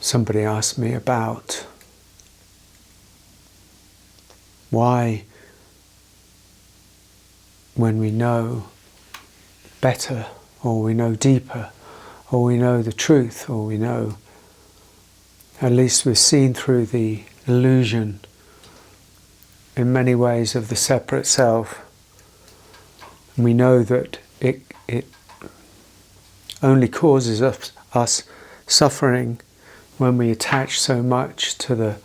somebody asked me about why, when we know better, or we know deeper, or we know the truth, or we know, at least we're seen through the illusion in many ways of the separate self, and we know that it only causes us suffering when we attach so much to the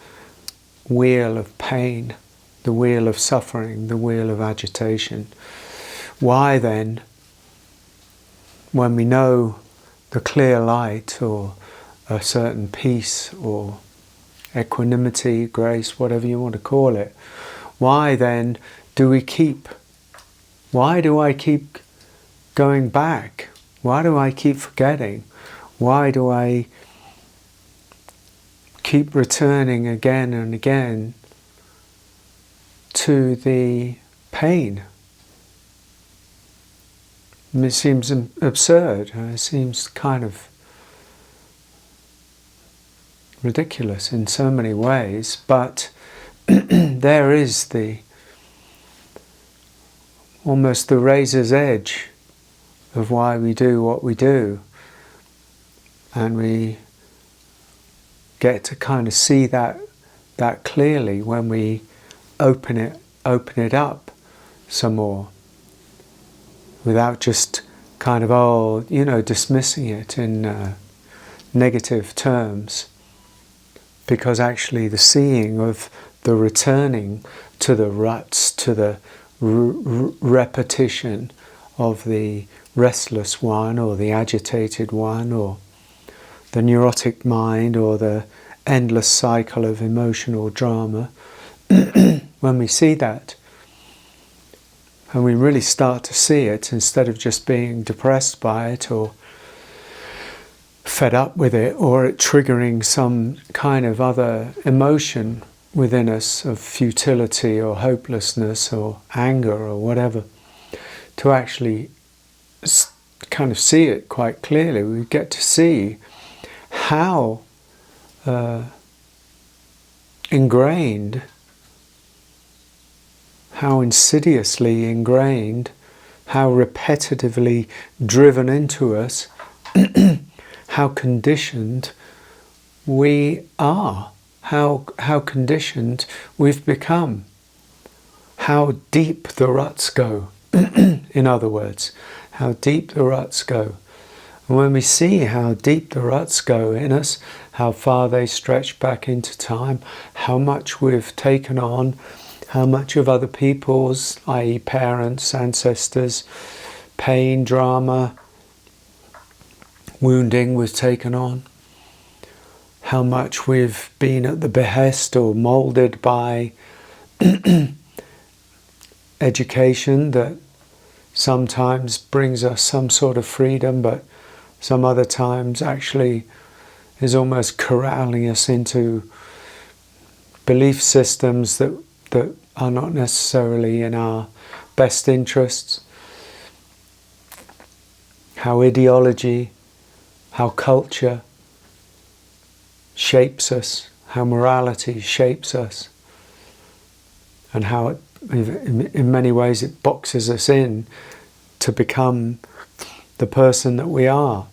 wheel of pain, the wheel of suffering, the wheel of agitation. Why then, when we know the clear light, or a certain peace, or equanimity, grace, whatever you want to call it, why then do I keep going back? Why do I keep forgetting? Why do I keep returning again and again to the pain? And it seems absurd. It seems kind of ridiculous in so many ways, but there is almost the razor's edge of why we do what we do, and we get to kind of see that clearly when we open it up some more, without just kind of dismissing it in negative terms, because actually the seeing of the returning to the ruts, to the repetition of the restless one, or the agitated one, or the neurotic mind, or the endless cycle of emotional drama, when we see that, and we really start to see it, instead of just being depressed by it, or fed up with it, or it triggering some kind of other emotion within us of futility, or hopelessness, or anger, or whatever, to actually kind of see it quite clearly. We get to see how ingrained, how insidiously ingrained, how repetitively driven into us, how conditioned we are, how conditioned we've become, how deep the ruts go. In other words, how deep the ruts go. And when we see how deep the ruts go in us, how far they stretch back into time, how much we've taken on, how much of other people's, i.e. parents, ancestors, pain, drama, wounding we've taken on, how much we've been at the behest or moulded by education that sometimes brings us some sort of freedom, but some other times actually is almost corralling us into belief systems that are not necessarily in our best interests. How ideology, how culture shapes us, how morality shapes us, and how it, in many ways it boxes us in to become the person that we are.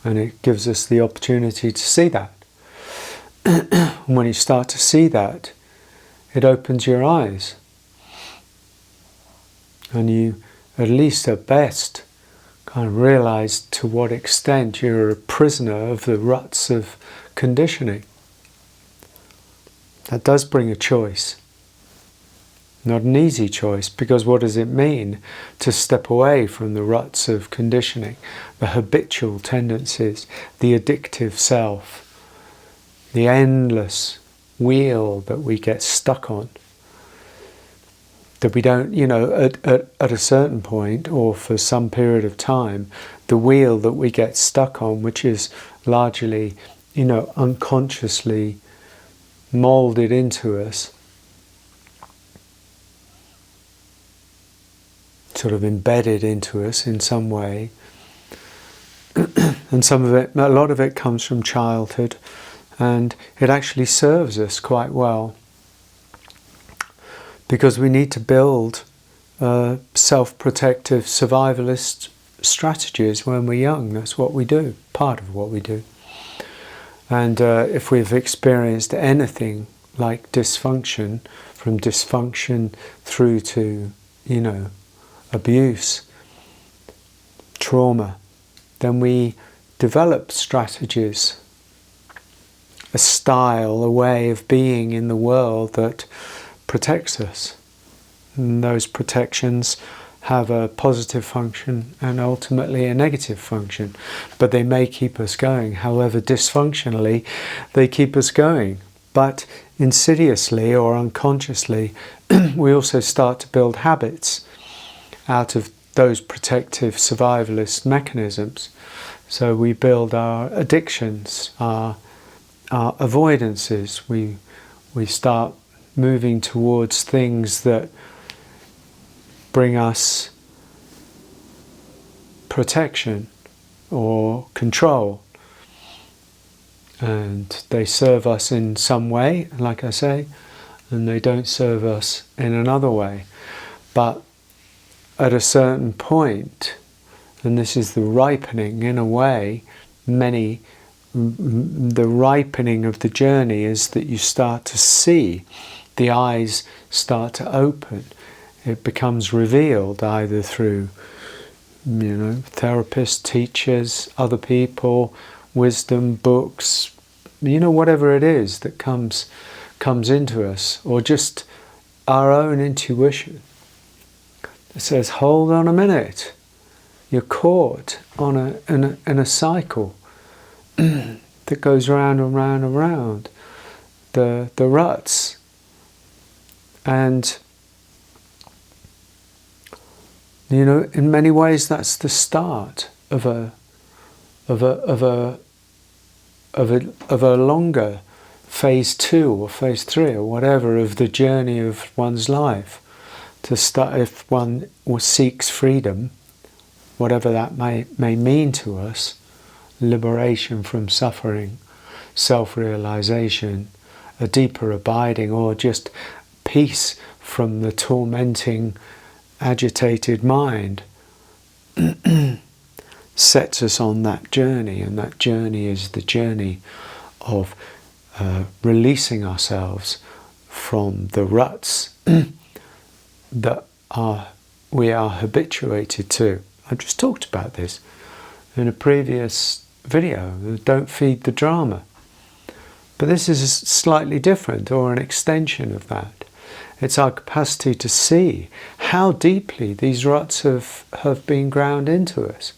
And it gives us the opportunity to see that. And when you start to see that, it opens your eyes. And you, at least at best, kind of realize to what extent you're a prisoner of the ruts of conditioning. That does bring a choice. Not an easy choice, because what does it mean to step away from the ruts of conditioning, the habitual tendencies, the addictive self, the endless wheel that we get stuck on, that we don't, at a certain point, or for some period of time, the wheel that we get stuck on, which is largely, unconsciously molded into us, sort of embedded into us in some way, And some of it, a lot of it comes from childhood, and it actually serves us quite well, because we need to build self-protective survivalist strategies when we're young. That's what we do, part of what we do. And if we've experienced anything like dysfunction, from dysfunction through to, abuse, trauma, then we develop strategies, a style, a way of being in the world that protects us. And those protections have a positive function and ultimately a negative function, but they may keep us going. However dysfunctionally, they keep us going. But insidiously or unconsciously, we also start to build habits out of those protective survivalist mechanisms. So we build our addictions, our avoidances. We start moving towards things that bring us protection or control, and they serve us in some way, like I say, and they don't serve us in another way. But at a certain point, and this is the ripening in a way, the ripening of the journey is that you start to see, the eyes start to open. It becomes revealed either through, therapists, teachers, other people, wisdom, books, whatever it is that comes into us, or just our own intuition. It says, hold on a minute, you're caught in a cycle that goes round and round and round, the ruts. And in many ways, that's the start of a longer phase 2 or phase 3 or whatever of the journey of one's life. To start, if one seeks freedom, whatever that may mean to us, liberation from suffering, self-realization, a deeper abiding, or just peace from the tormenting, agitated mind, sets us on that journey. And that journey is the journey of releasing ourselves from the ruts that we are habituated to. I just talked about this in a previous video. Don't feed the drama. But this is slightly different, or an extension of that. It's our capacity to see how deeply these ruts have been ground into us,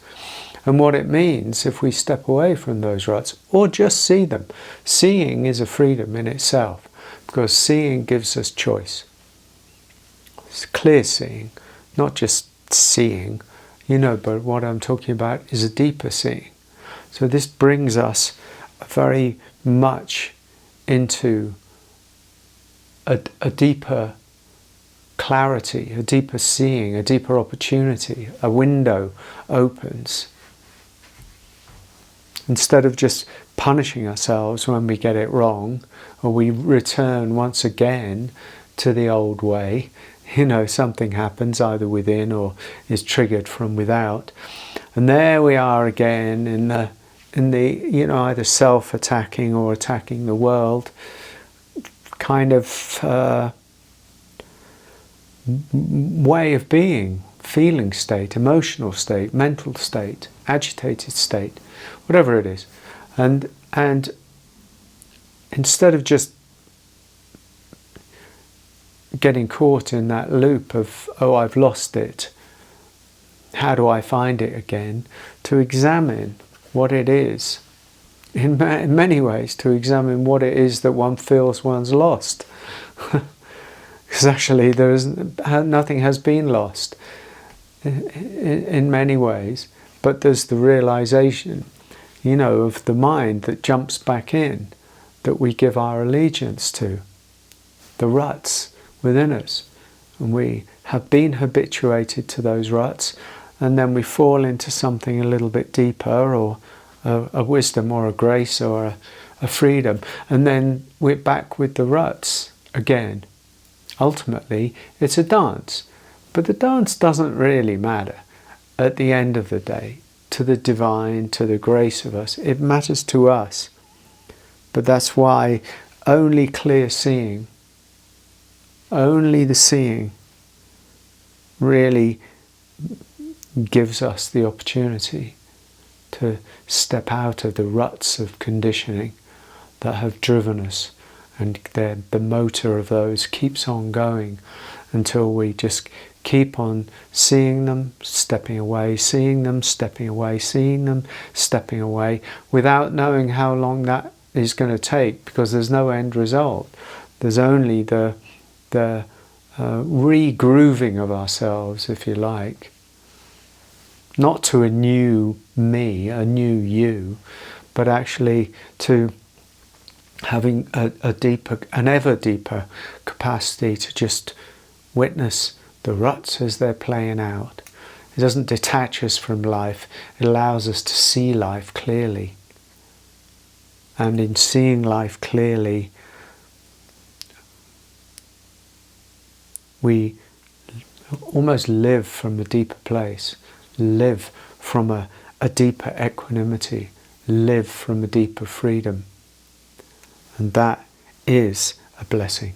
and what it means if we step away from those ruts, or just see them. Seeing is a freedom in itself, because seeing gives us choice. It's clear seeing, not just seeing, but what I'm talking about is a deeper seeing. So this brings us very much into a deeper clarity, a deeper seeing, a deeper opportunity. A window opens. Instead of just punishing ourselves when we get it wrong, or we return once again to the old way, something happens either within or is triggered from without, and there we are again in the either self-attacking or attacking the world kind of way of being, feeling state, emotional state, mental state, agitated state, whatever it is. And instead of just getting caught in that loop of, oh, I've lost it, how do I find it again, to examine what it is, in many ways, to examine what it is that one feels one's lost. Because actually nothing has been lost in many ways, but there's the realization, of the mind that jumps back in, that we give our allegiance to, the ruts within us. And we have been habituated to those ruts, and then we fall into something a little bit deeper or a wisdom or a grace or a freedom. And then we're back with the ruts again. Ultimately, it's a dance. But the dance doesn't really matter at the end of the day to the divine, to the grace of us. It matters to us. But that's why only clear seeing, only the seeing really gives us the opportunity to step out of the ruts of conditioning that have driven us, and the motor of those keeps on going until we just keep on seeing them, stepping away, seeing them, stepping away, seeing them, stepping away, without knowing how long that is going to take, because there's no end result. There's only the regrooving of ourselves, if you like, not to a new me, a new you, but actually to having a deeper, an ever deeper capacity to just witness the ruts as they're playing out. It doesn't detach us from life, it allows us to see life clearly. And in seeing life clearly, we almost live from a deeper place, live from a deeper equanimity, live from a deeper freedom. And that is a blessing.